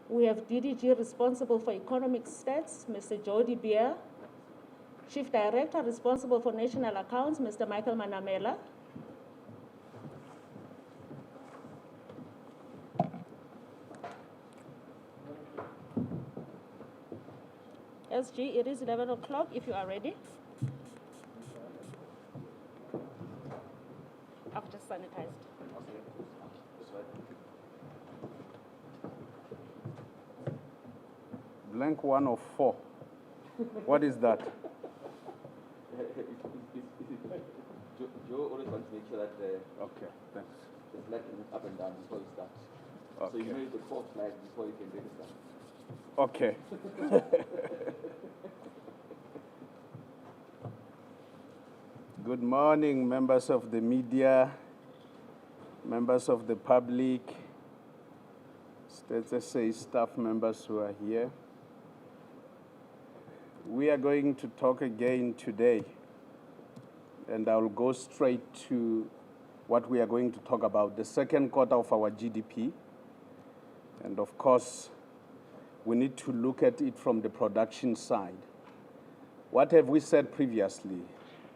We have DDG responsible for economic stats, Mr. Jody Beer. Chief Director responsible for national accounts, Mr. Michael Manamela. SG, it is 11 o'clock if you are ready. I've just sanitized. Blank 1 of 4. What is that? Joe always wants to make sure that Okay, thanks. the flag moves up and down before you start. Okay. So you need the 4 flag before you can really start. Okay. Good morning, members of the media, members of the public, State SA staff members who are here. We are going to talk again today, and I'll go straight to what we are going to talk about, the second quarter of our GDP. And of course, we need to look at it from the production side. What have we said previously?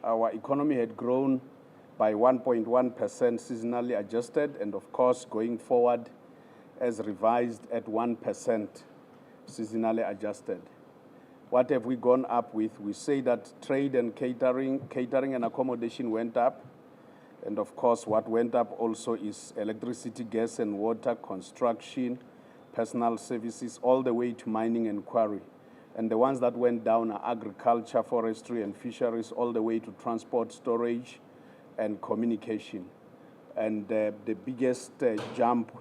Our economy had grown by 1.1% seasonally adjusted, and of course, going forward, as revised at 1% seasonally adjusted. What have we gone up with? We say that trade and catering and accommodation went up. And of course, what went up also is electricity, gas and water, construction, personal services, all the way to mining and quarry. And the ones that went down are agriculture, forestry and fisheries, all the way to transport, storage and communication. And the biggest jump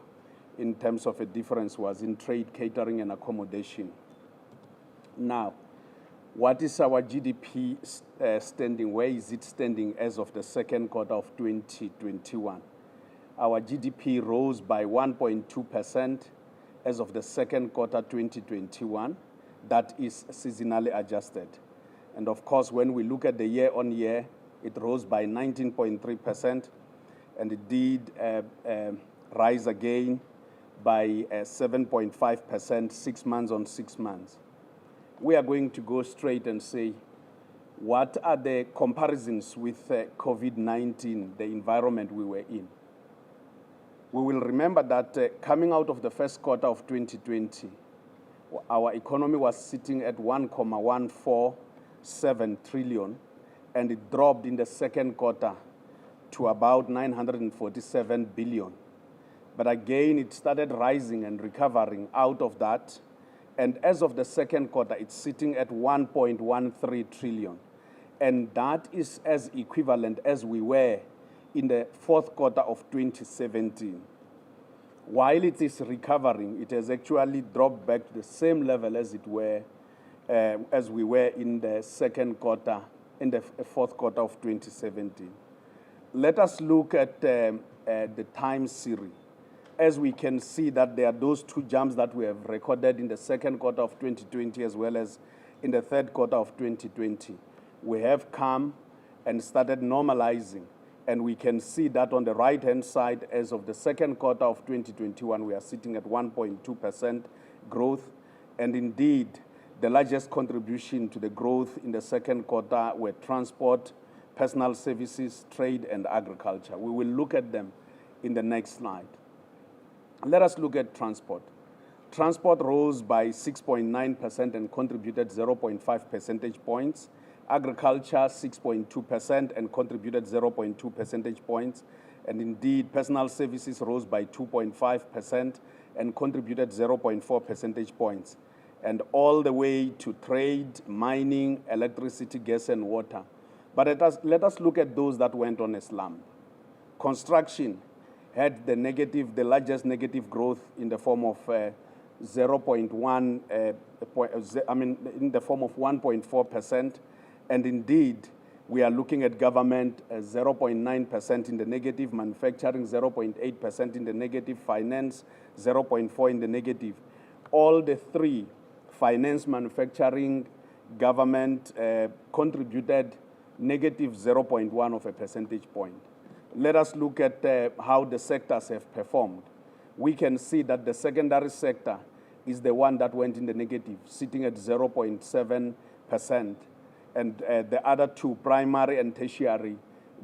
in terms of a difference was in trade, catering and accommodation. Now, what is our GDP standing? Where is it standing as of the second quarter of 2021? Our GDP rose by 1.2% as of the second quarter 2021. That is seasonally adjusted. And of course, when we look at the year-on-year, it rose by 19.3%, and it did rise again by 7.5%, 6 months on 6 months. We are going to go straight and say, what are the comparisons with COVID-19, the environment we were in? We will remember that coming out of the first quarter of 2020, our economy was sitting at 1.147 trillion, and it dropped in the second quarter to about 947 billion. But again, it started rising and recovering out of that. And as of the second quarter, it's sitting at 1.13 trillion. And that is as equivalent as we were in the fourth quarter of 2017. While it is recovering, it has actually dropped back to the same level as as we were in the second quarter, in the fourth quarter of 2017. Let us look at the time series. As we can see that there are those two jumps that we have recorded in the second quarter of 2020 as well as in the third quarter of 2020. We have come and started normalizing, and we can see that on the right-hand side, as of the second quarter of 2021, we are sitting at 1.2% growth, and indeed, the largest contribution to the growth in the second quarter were transport, personal services, trade, and agriculture. We will look at them in the next slide. Let us look at transport. Transport rose by 6.9% and contributed 0.5 percentage points. Agriculture, 6.2% and contributed 0.2 percentage points. And indeed, personal services rose by 2.5% and contributed 0.4 percentage points. And all the way to trade, mining, electricity, gas, and water. But let us look at those that went on a slump. Construction had the largest negative growth in the form of 1.4%. And indeed, we are looking at government 0.9% in the negative, manufacturing 0.8% in the negative, finance 0.4% in the negative. All the three, finance, manufacturing, government, contributed negative 0.1 of a percentage point. Let us look at how the sectors have performed. We can see that the secondary sector, is the one that went in the negative, sitting at 0.7%. And the other two, primary and tertiary,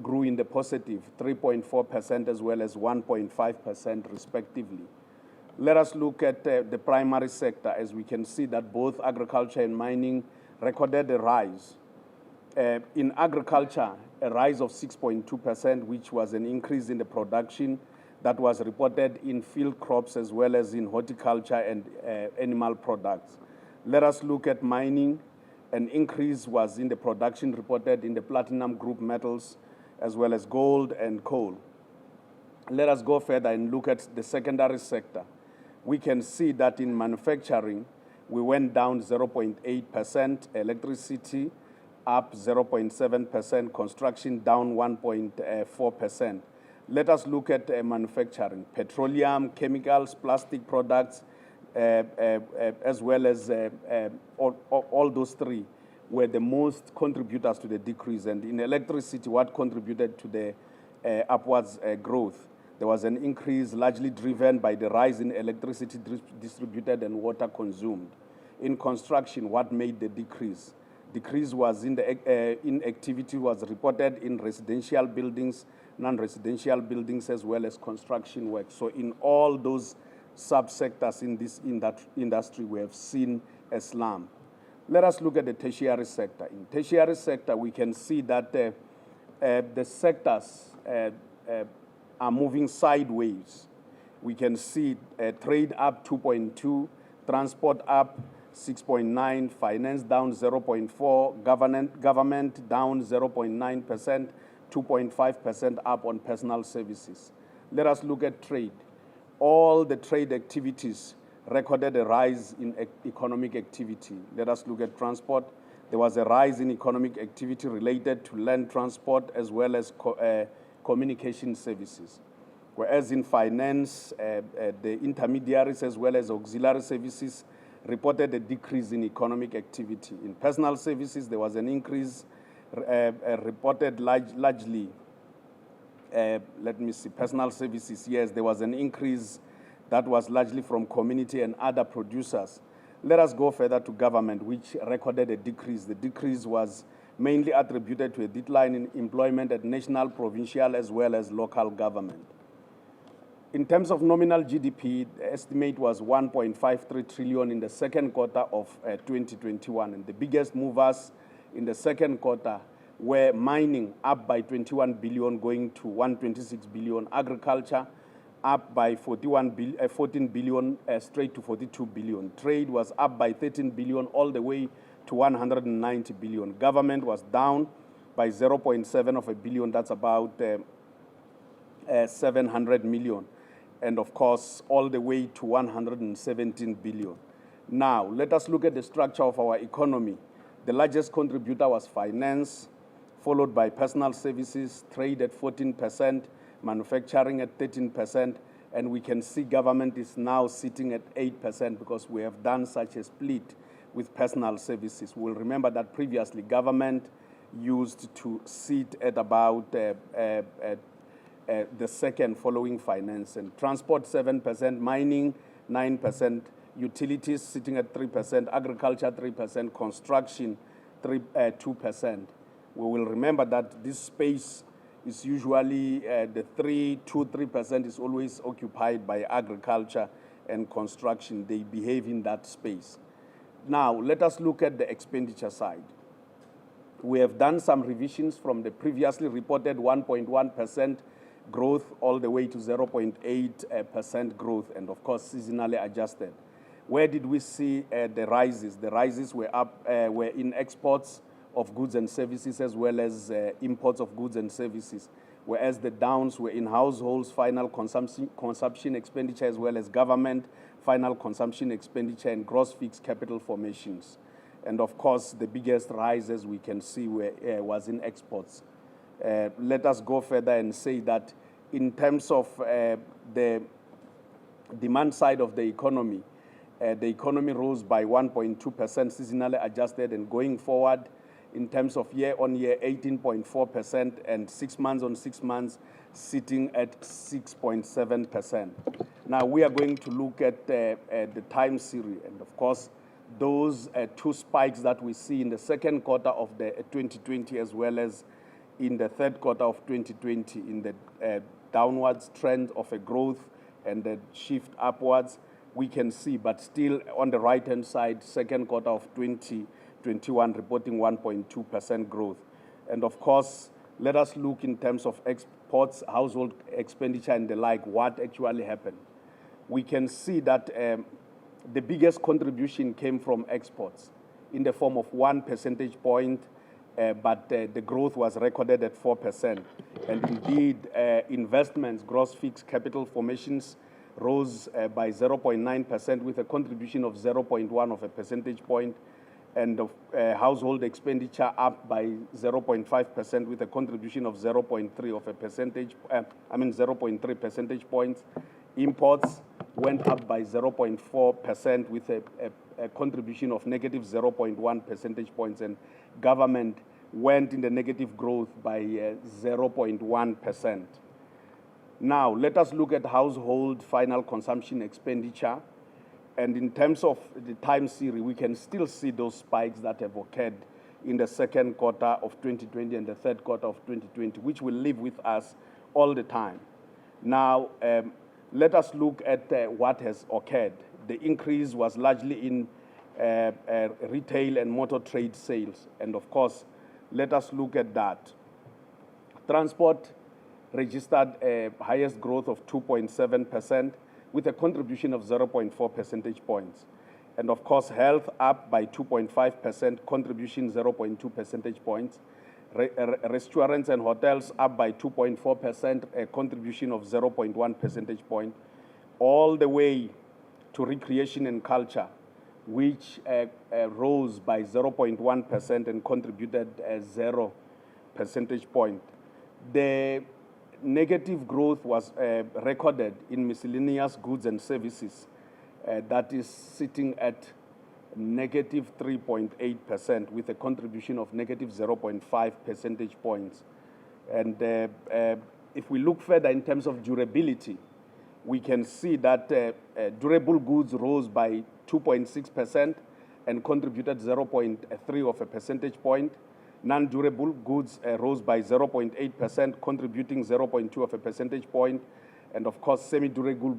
grew in the positive, 3.4% as well as 1.5% respectively. Let us look at the primary sector, as we can see that both agriculture and mining recorded a rise. In agriculture, a rise of 6.2%, which was an increase in the production that was reported in field crops as well as in horticulture and animal products. Let us look at mining. An increase was in the production reported in the platinum group metals as well as gold and coal. Let us go further and look at the secondary sector. We can see that in manufacturing, we went down 0.8%, electricity up 0.7%, construction down 1.4%. Let us look at manufacturing. Petroleum, chemicals, plastic products, as well as all those three were the most contributors to the decrease. And in electricity, what contributed to the upwards growth? There was an increase largely driven by the rise in electricity distributed and water consumed. In construction, what made the decrease? Decrease was in the inactivity was reported in residential buildings, non-residential buildings, as well as construction work. So in all those subsectors in this industry, we have seen a slump. Let us look at the tertiary sector. In tertiary sector, we can see that the sectors are moving sideways. We can see trade up 2.2, transport up 6.9, finance down 0.4, government down 0.9%, 2.5% up on personal services. Let us look at trade. All the trade activities recorded a rise in economic activity. Let us look at transport. There was a rise in economic activity related to land transport as well as communication services. Whereas in finance, the intermediaries as well as auxiliary services reported a decrease in economic activity. In personal services, there was an increase reported largely, personal services, yes, there was an increase that was largely from community and other producers. Let us go further to government, which recorded a decrease. The decrease was mainly attributed to a decline in employment at national, provincial, as well as local government. In terms of nominal GDP, the estimate was 1.53 trillion in the second quarter of 2021. And the biggest movers in the second quarter were mining, up by 21 billion, going to 126 billion. Agriculture, up by 14 billion, straight to 42 billion. Trade was up by 13 billion, all the way to 190 billion. Government was down by 0.7 of a billion. That's about 700 million. And of course, all the way to 117 billion. Now, let us look at the structure of our economy. The largest contributor was finance, followed by personal services, trade at 14%, manufacturing at 13%, and we can see government is now sitting at 8% because we have done such a split with personal services. We'll remember that previously government used to sit at about the second following finance, and transport 7%, mining 9%, utilities sitting at 3%, agriculture 3%, construction 2%. We will remember that this space is usually the 3% is always occupied by agriculture and construction. They behave in that space. Now, let us look at the expenditure side. We have done some revisions from the previously reported 1.1% growth all the way to 0.8% growth, and of course seasonally adjusted. Where did we see the rises? The rises were were in exports of goods and services as well as imports of goods and services, whereas the downs were in households, final consumption expenditure, as well as government, final consumption expenditure, and gross fixed capital formations. And of course, the biggest rise, as we can see, was in exports. Let us go further and say that in terms of the demand side of the economy rose by 1.2% seasonally adjusted, and going forward, in terms of year-on-year, 18.4%, and 6 months on 6 months, sitting at 6.7%. Now, we are going to look at the time series, and of course, those two spikes that we see in the second quarter of the 2020 as well as in the third quarter of 2020 in the downwards trend of a growth and the shift upwards, we can see, but still on the right-hand side, second quarter of 2021 reporting 1.2% growth. And of course, let us look in terms of exports, household expenditure and the like, what actually happened. We can see that the biggest contribution came from exports in the form of 1 percentage point, but the growth was recorded at 4%. And indeed, investments, gross fixed capital formations rose by 0.9% with a contribution of 0.1 of a percentage point, and household expenditure up by 0.5% with a contribution of 0.3 of a percentage, 0.3 percentage points. Imports went up by 0.4% with a contribution of negative 0.1 percentage points, and government went in the negative growth by 0.1%. Now, let us look at household final consumption expenditure. And in terms of the time series, we can still see those spikes that have occurred in the second quarter of 2020 and the third quarter of 2020, which will live with us all the time. Now, let us look at what has occurred. The increase was largely in retail and motor trade sales. And of course, let us look at that. Transport registered a highest growth of 2.7%. with a contribution of 0.4 percentage points. And of course, health up by 2.5%, contribution 0.2 percentage points. Restaurants and hotels up by 2.4%, a contribution of 0.1 percentage point. All the way to recreation and culture, which rose by 0.1% and contributed 0 percentage point. The negative growth was recorded in miscellaneous goods and services. That is sitting at negative 3.8% with a contribution of negative 0.5 percentage points. And if we look further in terms of durability, we can see that durable goods rose by 2.6% and contributed 0.3 of a percentage point. Non-durable goods rose by 0.8%, contributing 0.2 of a percentage point. And of course, semi-durable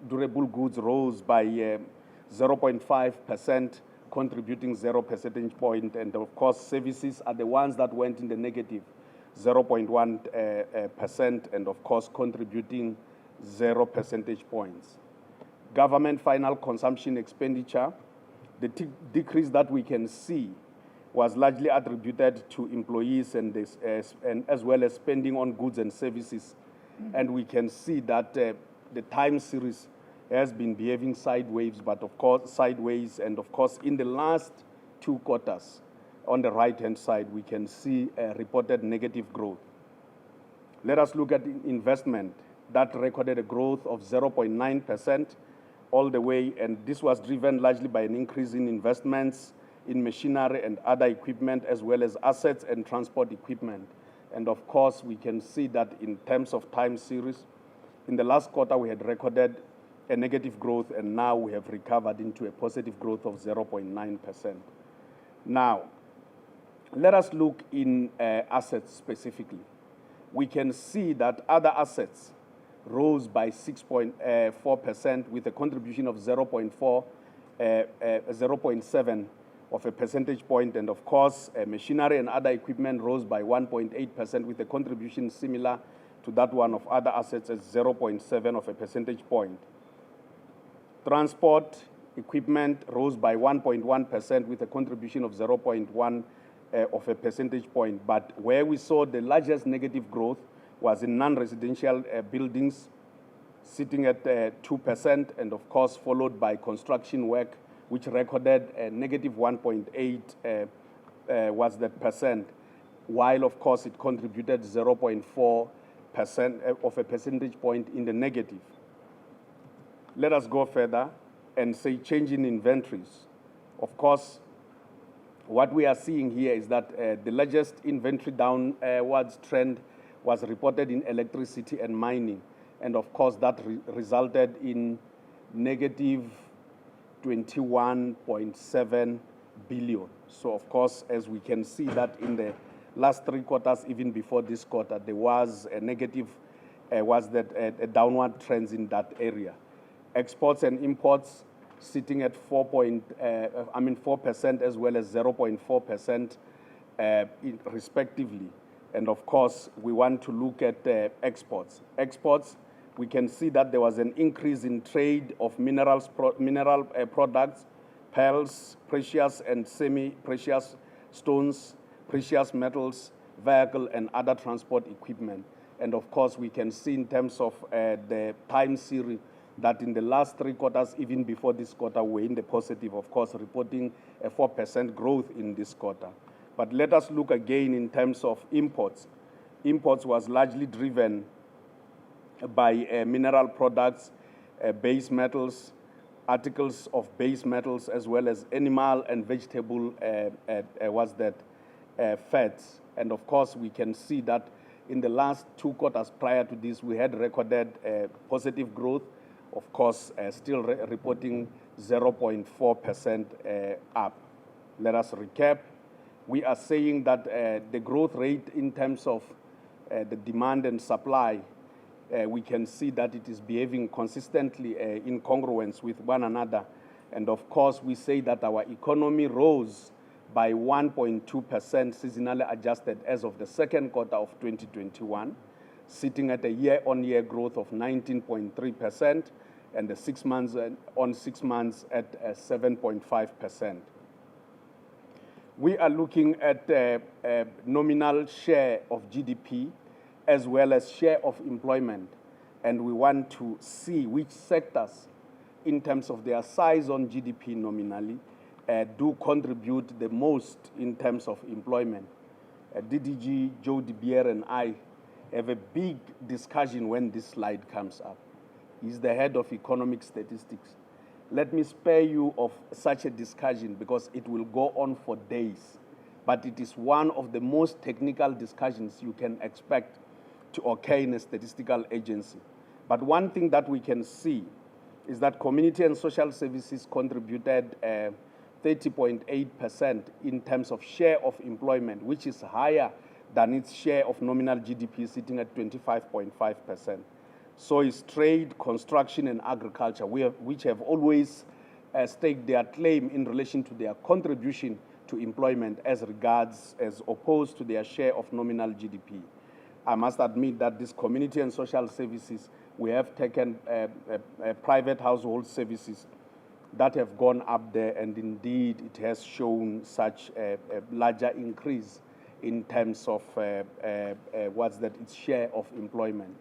durable goods rose by 0.5%, contributing 0 percentage point. And of course, services are the ones that went in the negative 0.1%, and of course, contributing 0 percentage points. Government final consumption expenditure, the decrease that we can see was largely attributed to employees and as well as spending on goods and services. And we can see that the time series has been behaving sideways, but of course and of course in the last 2 quarters, on the right-hand side, we can see a reported negative growth. Let us look at investment. That recorded a growth of 0.9% all the way, and this was driven largely by an increase in investments in machinery and other equipment, as well as assets and transport equipment. And of course, we can see that in terms of time series, in the last quarter, we had recorded a negative growth, and now we have recovered into a positive growth of 0.9%. Now, let us look in assets specifically. We can see that other assets rose by 6.4% with a contribution of 0.7 of a percentage point, and of course, machinery and other equipment rose by 1.8% with a contribution similar to that one of other assets as 0.7 of a percentage point. Transport equipment rose by 1.1% with a contribution of 0.1 of a percentage point, but where we saw the largest negative growth was in non-residential buildings, sitting at 2%, and of course followed by construction work, which recorded a negative 1.8 was that percent, while of course it contributed 0.4% of a percentage point in the negative. Let us go further and say change in inventories. Of course, what we are seeing here is that the largest inventory downwards trend was reported in electricity and mining. and of course that resulted in negative 21.7 billion. So of course, as we can see that in the last 3 quarters, even before this quarter, there was a negative, a downward trend in that area. Exports and imports sitting at 4% as well as 0.4% respectively. And of course, we want to look at exports. Exports, we can see that there was an increase in trade of mineral products, pearls, precious and semi-precious stones, precious metals, vehicle and other transport equipment. And of course, we can see in terms of the time series that in the last 3 quarters, even before this quarter, we're in the positive, of course, reporting a 4% growth in this quarter. But let us look again in terms of imports. Imports was largely driven by mineral products, base metals, articles of base metals, as well as animal and vegetable fats. And of course, we can see that in the last 2 quarters prior to this, we had recorded positive growth, of course, still reporting 0.4% up. Let us recap. We are saying that the growth rate in terms of the demand and supply, we can see that it is behaving consistently in congruence with one another. And of course, we say that our economy rose by 1.2% seasonally adjusted as of the 2nd quarter of 2021, sitting at a year-on-year growth of 19.3%, and the 6 months on 6 months at 7.5%. We are looking at nominal share of GDP as well as share of employment, and we want to see which sectors, in terms of their size on GDP nominally, do contribute the most in terms of employment. DDG, Joe De Beer, and I have a big discussion when this slide comes up. He's the head of economic statistics. Let me spare you of such a discussion because it will go on for days. But it is one of the most technical discussions you can expect to occur in a statistical agency. But one thing that we can see is that community and social services contributed 30.8% in terms of share of employment, which is higher than its share of nominal GDP, sitting at 25.5%. So is trade, construction, and agriculture, which have always staked their claim in relation to their contribution to employment as opposed to their share of nominal GDP. I must admit that this community and social services, we have taken private household services that have gone up there, and indeed it has shown such a larger increase in terms of its share of employment.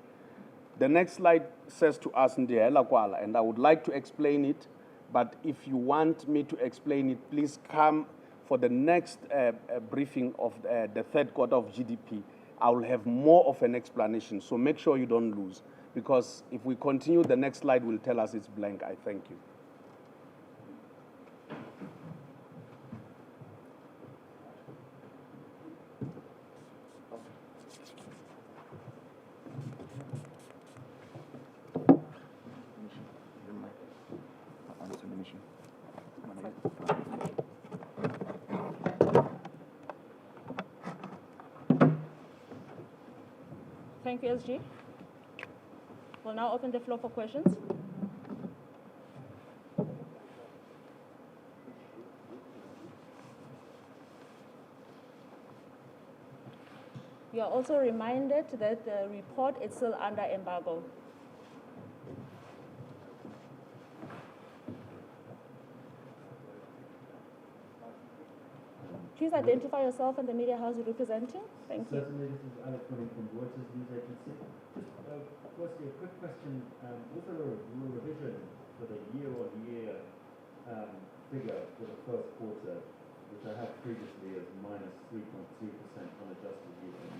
The next slide says to us, Ndihela Kwala, and I would like to explain it, but if you want me to explain it, please come for the next briefing of the 3rd quarter of GDP. I will have more of an explanation, so make sure you don't lose, because if we continue, the next slide will tell us it's blank. I thank you. Thank you, SG. We'll now open the floor for questions. You are also reminded that the report is still under embargo. Please identify yourself and the media house you're representing. Thank you. Certainly, this is Alex calling from Reuters News Agency. Just firstly, a quick question. Was there a revision for the year-on-year figure for the 1st quarter, which I had previously as minus 3.2% unadjusted year-on-year?